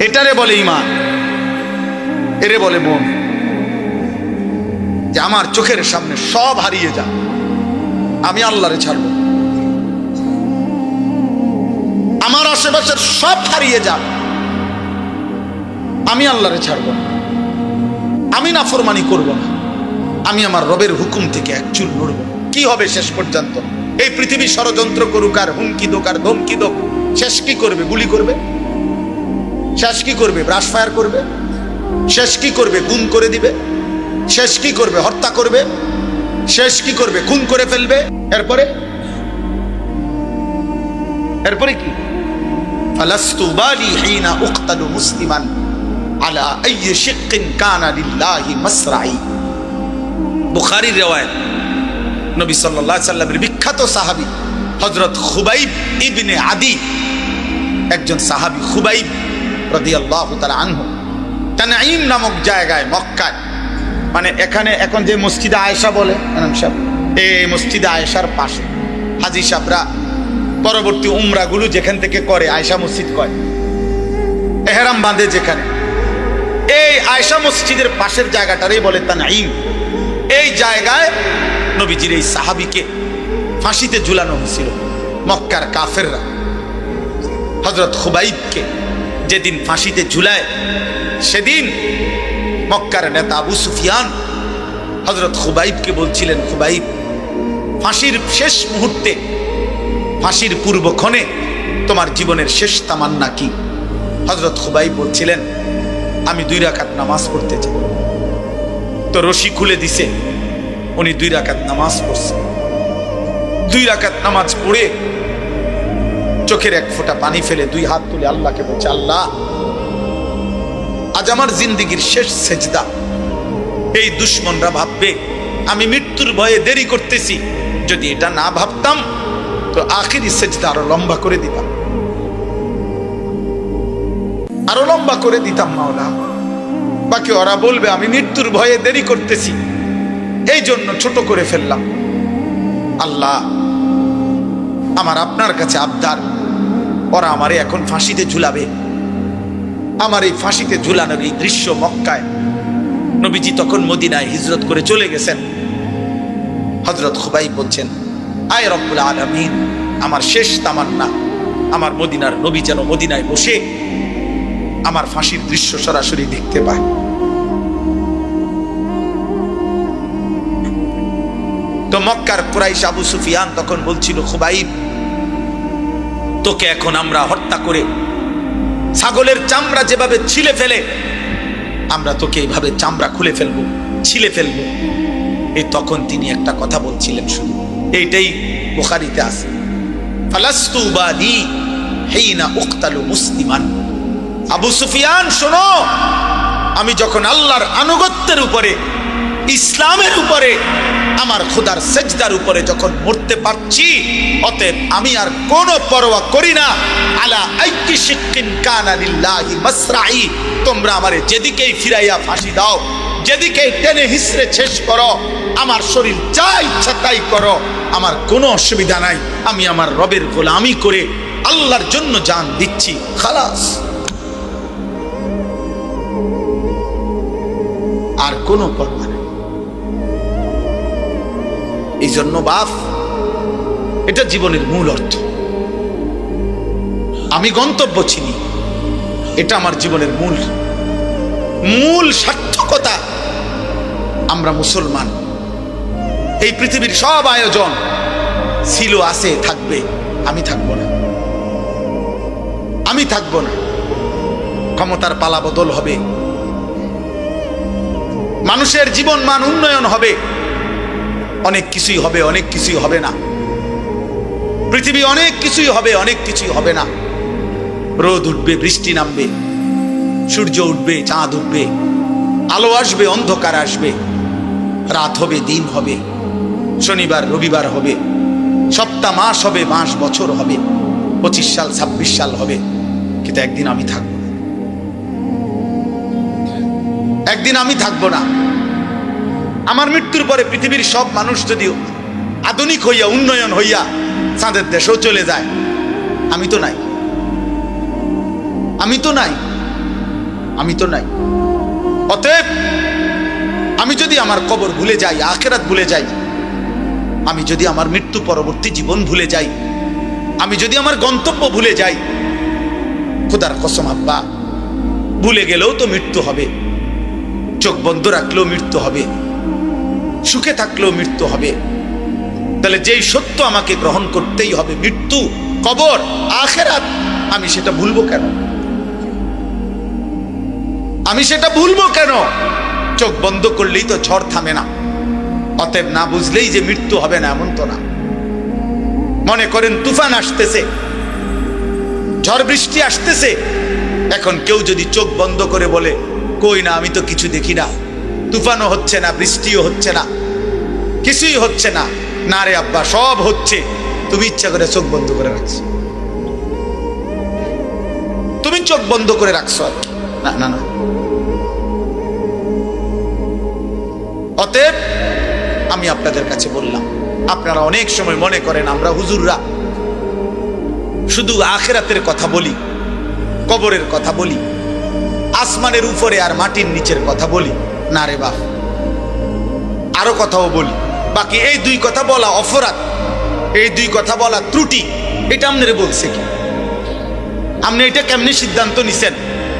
এটারে বলে ঈমান, এরে বলে মন। যে আমার চোখের সামনে সব হারিয়ে যা, আমি আল্লাহরে ছাড়ব। আমার আশেপাশের সব হারিয়ে যা, আমি আল্লাহরে ছাড়ব না। আমি নাফরমানি করব না, আমি আমার রবের হুকুম থেকে এক চুল নড়ব। কি হবে শেষ পর্যন্ত? এই পৃথিবী ষড়যন্ত্র করুক আর হুমকি দোক আর ধমকি দোক, শেষ কি করবে? গুলি করবে। শেষ কি করবে? ব্রাশ ফায়ার করবে। শেষ কি করবে? গুম করে দিবে। শেষ কি করবে? হত্যা করবে। শেষ কি করবে? খুন করে ফেলবে। এরপরে এরপরে কি? ফালাস্তু বালি হিনা উকতালু মুসলিমান আলা আইয়ি শিক্কিন কানা লিল্লাহি মাসরাই। বুখারীর riwayat, নবী সাল্লাল্লাহু আলাইহি সাল্লামের বিখ্যাত সাহাবী হযরত খুবাইব ইবনে আদি, একজন সাহাবী খুবাইব রাদিয়াল্লাহু তাআলা আনহু, তানঈম নামক জায়গায় মক্কায়, মানে এখানে এখন যে মসজিদে আয়েশা বলে ইমাম সাহেব, এই মসজিদে আয়েশার পাশে হাজী সাহেবরা পরবর্তী উমরাগুলো যেখান থেকে করে আয়েশা মসজিদ কয়, এহরাম বাঁধে যেখানে, এই আয়েশা মসজিদের পাশের জায়গাটারই বলে তানঈম। এই জায়গায় নবীজির এই সাহাবীকে ফাঁসিতে ঝুলানো হয়েছিল। মক্কার কাফেররা হযরত খুবাইবকে যেদিন ফাঁসিতে ঝুলায়, সেদিন মক্কার নেতা আবু সুফিয়ান হযরত খুবাইবকে বলছিলেন, খুবাইব, ফাঁসির শেষ মুহূর্তে, ফাঁসির পূর্বক্ষণে তোমার জীবনের শেষ তামান্না কি? হযরত খুবাইব বলছিলেন, আমি 2 রাকাত নামাজ পড়তে চাই। তো রশি খুলে দিছে, উনি 2 রাকাত নামাজ পড়ছে। 2 রাকাত নামাজ পড়ে চোখের এক ফোঁটা পানি ফেলে 2 হাত তুলে আল্লাহকে বলছে, আল্লাহ, আজ আমার জিন্দেগির শেষ সেজদা। এই দুশ্মনরা ভাববে আমি মৃত্যুর ভয়ে দেরি করতেছি, যদি এটা না ভাবতাম তো আখিরি সেজদা আরো লম্বা করে দিতাম, আরো লম্বা করে দিতাম মাওলা। বাকি ওরা বলবে আমি মৃত্যুর ভয়ে দেরি করতেছি, এই জন্য ছোট করে ফেললাম। আল্লাহ, আমার আপনার কাছে আবদার, ওরা আমারে এখন ফাঁসিতে ঝুলাবে। আমার এই ফাঁসিতে ঝুলানোর এই দৃশ্য মক্কায়, নবীজি তখন মদিনায় হিজরত করে চলে গেছেন। হযরত খুবাইব বলছেন, আয় রব্বুল আলামিন, আমার শেষ তামান্না আমার মদিনার নবী যেন মদিনায় বসে আমার ফাঁসির দৃশ্য সরাসরি দেখতে পায়। তো মক্কার কুরাইশ আবু সুফিয়ান তখন বলছিল, খুবাইব, তোকে এখন আমরা হত্যা করে ছাগলের চামড়া যেভাবে ছিলে ফেলে, আমরা তোকে এইভাবে চামড়া খুলে ফেলবো, ছিলে ফেলবো। এই তখন তিনি একটা কথা বলছিলেন, শুধু এইটাই বুখারীতে আছে, ফালাস্তু বালি হিনা উকতালু মুসলিমান। আবু সুফিয়ান, শোনো, আমি যখন আল্লাহর আনুগত্যের উপরে, ইসলামের উপরে, আমার খোদার সেজদার উপরে যখন মরতে পারছি, অতএব আমি আর কোনো পরোয়া করি না। আলা আইয়ি শিক্কিন কানা লিল্লাহি মাসরাই। তোমরা আমারে যেদিকেই ফিরাইয়া ফাঁসি দাও, যেদিকেই টেনে হিসড়ে শেষ করো, আমার শরীর যা ইচ্ছা তাই করো, আমার কোনো অসুবিধা নাই। আমি আমার রবের গোলামি করে আল্লাহর জন্য জান দিচ্ছি, খালাস। আর কোনো পরোয়া নেই। এই জন্য বাপ, এটা জীবনের মূল অর্থ। আমি গন্তব্য চিনি, এটা আমার জীবনের মূল সার্থকতা। আমরা মুসলমান, এই পৃথিবীর সব আয়োজন ছিল, আছে, থাকবে, আমি থাকবো না, আমি থাকবো না। ক্ষমতার পালা বদল হবে, মানুষের জীবন মান উন্নয়ন হবে, অনেক কিছুই হবে, অনেক কিছুই হবে না। পৃথিবী অনেক কিছুই হবে, অনেক কিছুই হবে না। রোদ উঠবে, বৃষ্টি নামবে, সূর্য উঠবে, চাঁদ উঠবে, আলো আসবে, অন্ধকার আসবে, রাত হবে, দিন হবে, শনিবার রবিবার হবে, সপ্তাহ মাস হবে, মাস বছর হবে, 25 সাল 26 সাল হবে। কিন্তু একদিন আমি থাকবো না, একদিন আমি থাকবো না। আমার মৃত্যুর পরে পৃথিবীর সব মানুষ যদি আধুনিক হইয়া, উন্নয়ন হইয়া চাঁদের দেশেও চলে যায়, আমি তো নাই, আমি তো নাই। আমি তো নাই। অতএব আমি যদি আমার কবর ভুলে যাই, আখিরাত ভুলে যাই, আমি যদি আমার মৃত্যু পরবর্তী জীবন ভুলে যাই, আমি যদি আমার গন্তব্য ভুলে যাই, খোদার কসম আব্বা, ভুলে গেলেও তো মৃত্যু হবে, চোখ বন্ধ রাখলেও মৃত্যু হবে, সুখে থাকলেও মৃত্যু হবে। তাহলে যেই সত্য আমাকে গ্রহণ করতেই হবে, মৃত্যু, কবর, আখিরাত, আমি সেটা ভুলবো কেন? আমি সেটা ভুলবো কেন? চোখ বন্ধ করলেই তো ঝড় থামে না। অতএব না বুঝলেই যে মৃত্যু হবে না এমন তো না। মনে করেন তুফান আসতেছে, ঝড় বৃষ্টি আসতেছে, এখন কেউ যদি চোখ বন্ধ করে বলে কই না, আমি তো কিছু দেখি না, তুফানও হচ্ছে না, বৃষ্টিও হচ্ছে না, কিছুই হচ্ছে না, না রে আব্বা সব হচ্ছে, তুমি ইচ্ছা করে চোখ বন্ধ করে রাখছো, তুমি চোখ বন্ধ করে রাখছো। না না না। অতএব আমি আপনাদের কাছে বললাম, আপনারা অনেক সময় মনে করেন আমরা হুজুররা শুধু আখিরাতের কথা বলি, কবরের কথা বলি, আসমানের উপরে আর মাটির নিচের কথা বলি। না রে বাপ, আরো কথাও বলি। বাকি এই দুই কথা বলা অপরাধ, এই দুই কথা বলা ত্রুটি, এটা আপনারে বলছে কি? আপনি এটা কেমনি সিদ্ধান্ত নিছেন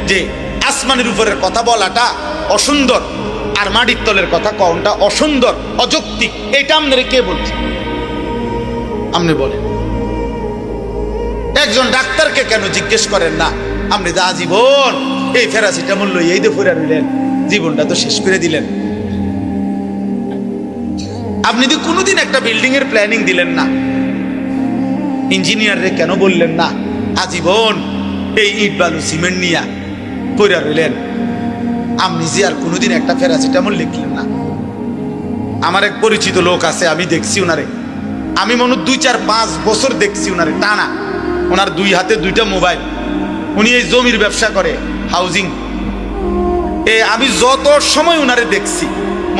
যে আসমানের উপরের কথা বলাটা অসুন্দর আর মাটির তলের কথা কোনটা অসুন্দর, অযৌক্তিক? এটা আপনারে কে বলছে? আপনি বলেন। একজন ডাক্তারকে কেন জিজ্ঞেস করেন না, আপনি যা জীবন এই প্যারাসিটামল লই এই দিয়ে ফুরা রইলেন, জীবনটা তো শেষ করে দিলেন। আপনি তো কোনোদিন একটা বিল্ডিং এর প্ল্যানিং দিলেন না, ইঞ্জিনিয়াররে কেন বললেন না আজীবন এই ইট বালু সিমেন্ট নিয়ে ফুরা রইলেন? আপনি যে আর কোনোদিন একটা প্যারাসিটামল লিখলেন না। আমার এক পরিচিত লোক আছে, আমি দেখছি ওনারে, আমি মনে 2-4-5 বছর দেখছি ওনারে টানা। ওনার দুই হাতে দুইটা মোবাইল, উনি এই জমির ব্যবসা করে, হাউজিং। আমি যত সময় উনারে দেখছি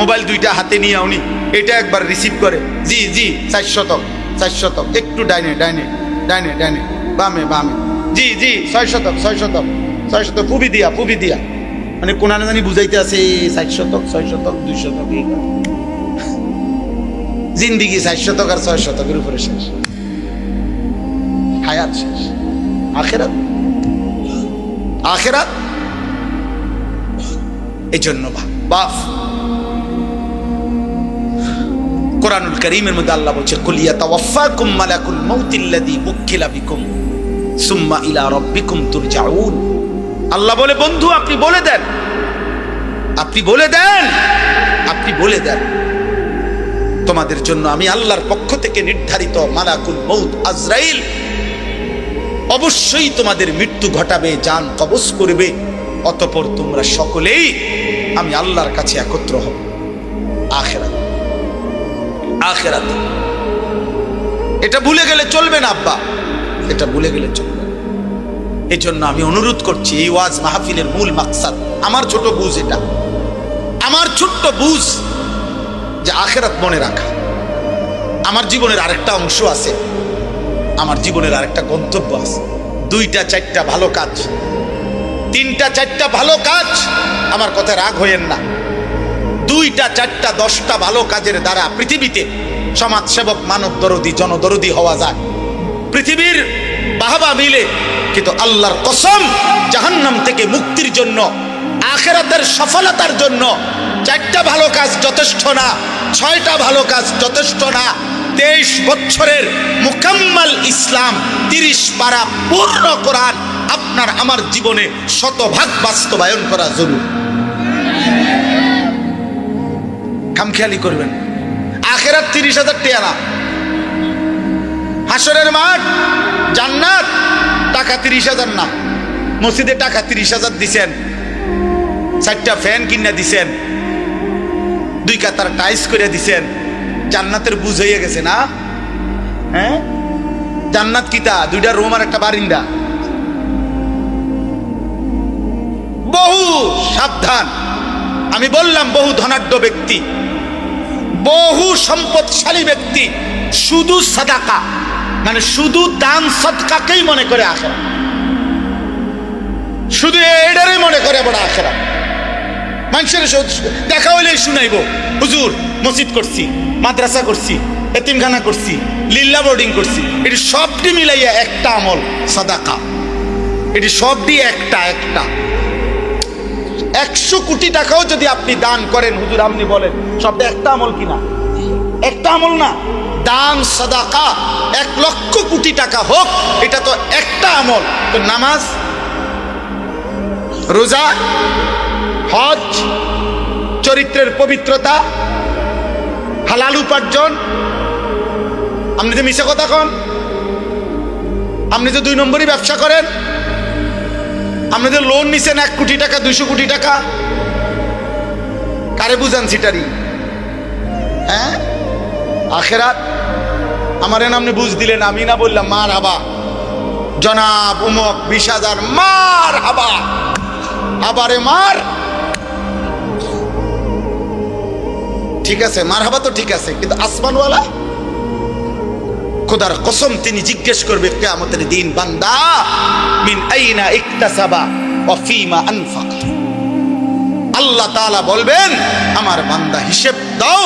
মোবাইল দুইটা হাতে নিয়ে উনি এটা একবার রিসিভ করে, জি জি 400 একটু ডাইনে ডাইনে ডাইনে ডাইনে বামে বামে, জি জি 600 পুবি দিয়া, মানে কোন জানি বুঝাইতে আছে 400 600 200 জিন্দিগি 400 আর 600 উপরে শেষ, হায়াত শেষ। আখিরাত, আখিরাত। এই জন্য বাপ কোরআনুল কারীমের মধ্যে আল্লাহ বলছে, কুল ইয়াতাওয়াফাকুম মালাকুল মাউতিল্লাযী বুক্কিলা বিকুম সুম্মা ইলা রাব্বিকুম তুরজাউন। আল্লাহ বলে, বন্ধু আপনি বলে দেন, আপনি বলে দেন, আপনি বলে দেন, তোমাদের জন্য আমি আল্লাহর পক্ষ থেকে নির্ধারিত মালাকুল মউত আজরাইল অবশ্যই তোমাদের মৃত্যু ঘটাবে, জান কবজ করবে, অতঃপর তোমরা সকলেই আমি আল্লাহর কাছে একত্র হব। আখিরাত, আখিরাত। এটা ভুলে গেলে চলবে না আব্বা, এটা ভুলে গেলে চলবে না। এই জন্য আমি অনুরোধ করছি, এই ওয়াজ মাহফিলের মূল মাকসাদ, আমার ছোট বুঝ, এটা আমার ছোট্ট বুঝ যে আখিরাত মনে রাখা। আমার জীবনের আরেকটা অংশ আছে, আমার জীবনের আরেকটা গন্তব্য আছে। 2-4টা ভালো কাজ, 3-4টা ভালো কাজ, আমার কথা রাগ হইয়েন না। 2-4টা 10টা ভালো কাজের দ্বারা পৃথিবীতে সমাজসেবক, মানব দরদি, জনদরদি হওয়া যায়। পৃথিবীর বাহবা মিলে, কিন্তু আল্লাহর কসম জাহান্নাম থেকে মুক্তির জন্য, আখিরাতের সফলতার জন্য 4টা ভালো কাজ যথেষ্ট না, 6টা ভালো কাজ যথেষ্ট না। 23 বছরের মুকাম্মাল ইসলাম, 30 পারা পূর্ণ কোরআন আপনার আমার জীবনে শতভাগ বাস্তবায়ন করা জরুরি। খামখেয়ালি করবেন। আখিরাত 30,000 টাকা না, হাসরের মাঠ জান্নাত টাকা 30,000 না। মসজিদে টাকা 30,000 দিছেন, 4টা ফ্যান কিনা দিছেন, 2 কাতার টাইস করে দিছেন, জান্নাতের বুঝ হয়ে গেছে না? হ্যাঁ, জান্নাত কিতা 2টা রুম আর একটা বারিন্দা। বহু সাবধান, আমি বললাম বহু ধনাঢ্য ব্যক্তি, বহু সম্পদশালী ব্যক্তি শুধু সাদাকা, মানে শুধু দান সদকাকেই মনে করে আখিরাত। শুধু এটারই মনে করে বড় আখেরাত। মানুষের দেখা হইলে শুনাইব, হুজুর মসজিদ করছি, মাদ্রাসা করছি, এতিমখানা করছি, লিল্লা বোর্ডিং করছি, এটি সবটি মিলাইয়া একটা আমল সাদাকা। এটি সবটি একটা 100 কোটি টাকাও যদি আপনি দান করেন, হুজুর আপনি বলেন সবটা একটা আমল কিনা? একটা আমল না। দান সাদাকা 1 লক্ষ কোটি টাকা হোক, এটা তো একটা আমল। তো নামাজ, রোজা, হজ, চরিত্রের পবিত্রতা, হালাল উপার্জন, আপনি যে মিশা কথা কন, আপনি যে 2 নম্বরই ব্যবসা করেন, আপনি যে লোন নিছেন 1 কোটি টাকা 200 কোটি টাকা, কারে বুঝান সিটারি? হ্যাঁ, আখেরাত আমার আপনি বুঝ দিলেন, আমি না বললাম মার হাবা জনাব উমক 20,000 মার হাবা, আবারে মার, ঠিক আছে মার হাবা তো ঠিক আছে, কিন্তু আসমানওয়ালা খোদার কসম তিনি জিজ্ঞেস করবে কিয়ামতের দিন, বান্দা মিন আইনা ইকতাসাবা ওয়া ফীমা আনফাক। আল্লাহ তাআলা বলবেন আমার বান্দা হিসেব দাও,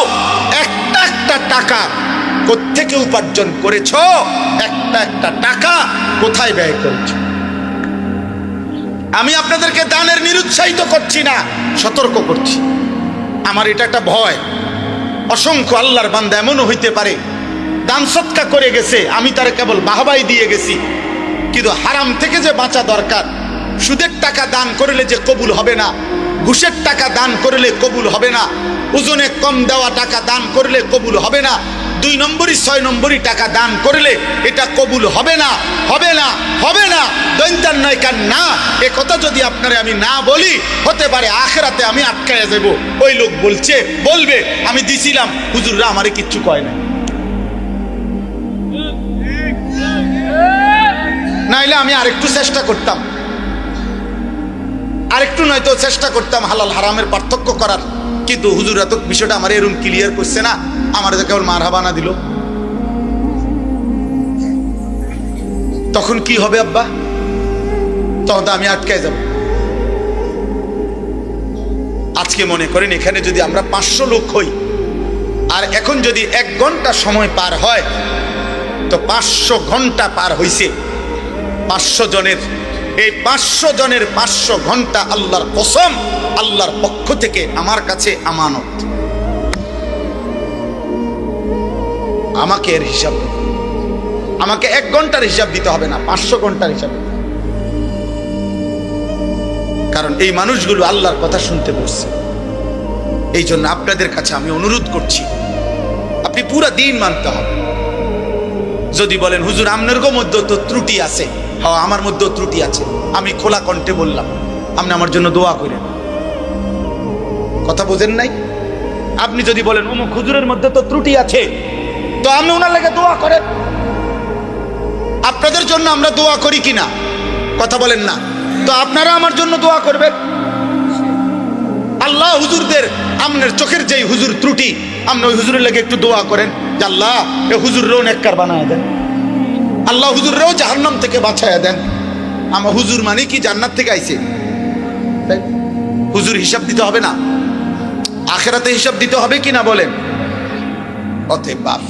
একটা টাকা কোত্থেকে উপার্জন করেছো, একটা টাকা কোথায় ব্যয় করেছো। আমি আপনাদেরকে দানের নিরুৎসাহিত করছি না, সতর্ক করছি। আমার এটা একটা ভয়, অসংখ্য আল্লাহর বান্দা এমনও হইতে পারে দান সৎকা করে গেছে, আমি তারে কেবল বাহবাই দিয়ে গেছি, কিন্তু হারাম থেকে যে বাঁচা দরকার। সুদের টাকা দান করলে যে কবুল হবে না, ঘুষের টাকা দান করলে কবুল হবে না, ওজনে কম দেওয়া টাকা দান করলে কবুল হবে না, 2 নম্বরই 6 নম্বরই টাকা দান করলে এটা কবুল হবে না, হবে না, হবে না, দৈন্তার নয় কান না। এ কথা যদি আপনারে আমি না বলি, হতে পারে আখেরাতে আমি আটকায়া যাব। ওই লোক বলবে আমি দিছিলাম, হুজুররা আমারে কিচ্ছু কয় না। নাইলে আমি আরেকটু চেষ্টা করতাম, আরেকটু নয়তো চেষ্টা করতাম হালাল হারামের পার্থক্য করার, কিন্তু হুজুরা তো বিষয়টা আমার এরকম ক্লিয়ার করছে না, আমার তো কেবল মারহাবা না দিল। তখন কি হবে আব্বা? তখন তো আমি আটকায় যাব। আজকে মনে করেন এখানে যদি আমরা 500 লোক হই, আর এখন যদি 1 ঘন্টা সময় পার হয়, তো 500 ঘন্টা পার হইছে 500 জনের। এই 500 জনের 500 ঘন্টা আল্লাহর কসম, আল্লাহর পক্ষ থেকে আমার কাছে আমানত। আমাকে এর হিসাব, আমাকে 1 ঘন্টার হিসাব দিতে হবে না, 500 ঘন্টার হিসাব। কারণ এই মানুষগুলো আল্লাহর কথা শুনতে বসছে। এই জন্য আপনাদের কাছে আমি অনুরোধ করছি, আপনি পুরা দিন মানতে হবে। যদি বলেন হুজুর আপনার মধ্যে তো ত্রুটি আছে, হ্যাঁ আমার মধ্যেও ত্রুটি আছে, আমি খোলা কণ্ঠে বললাম, আপনি আমার জন্য দোয়া করেন। কথা বোঝেন নাই? আপনি যদি বলেন অমুক হুজুরের মধ্যে তো ত্রুটি আছে, তো আমি ওনার লাগে দোয়া করেন। আপনাদের জন্য আমরা দোয়া করি কিনা? কথা বলেন না? তো আপনারা আমার জন্য দোয়া করবেন। আল্লাহ হুজুরদের, আপনার চোখের যেই হুজুর ত্রুটি, আপনি ওই হুজুরের লাগে একটু দোয়া করেন যে আল্লাহ এ হুজুররেও নেককার বানায় দেন, আল্লাহ হুজুররেও জাহান্নাম থেকে বাঁচায়া দেন। আমার হুজুর মানে কি জান্নাত থেকে আইছে? হুজুর হিসাব দিতে হবে না? আখেরাতে হিসাব দিতে হবে কিনা বলেন? অতএব বাপ,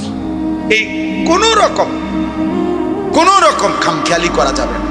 এই কোন রকম খামখেয়ালি করা যাবে না।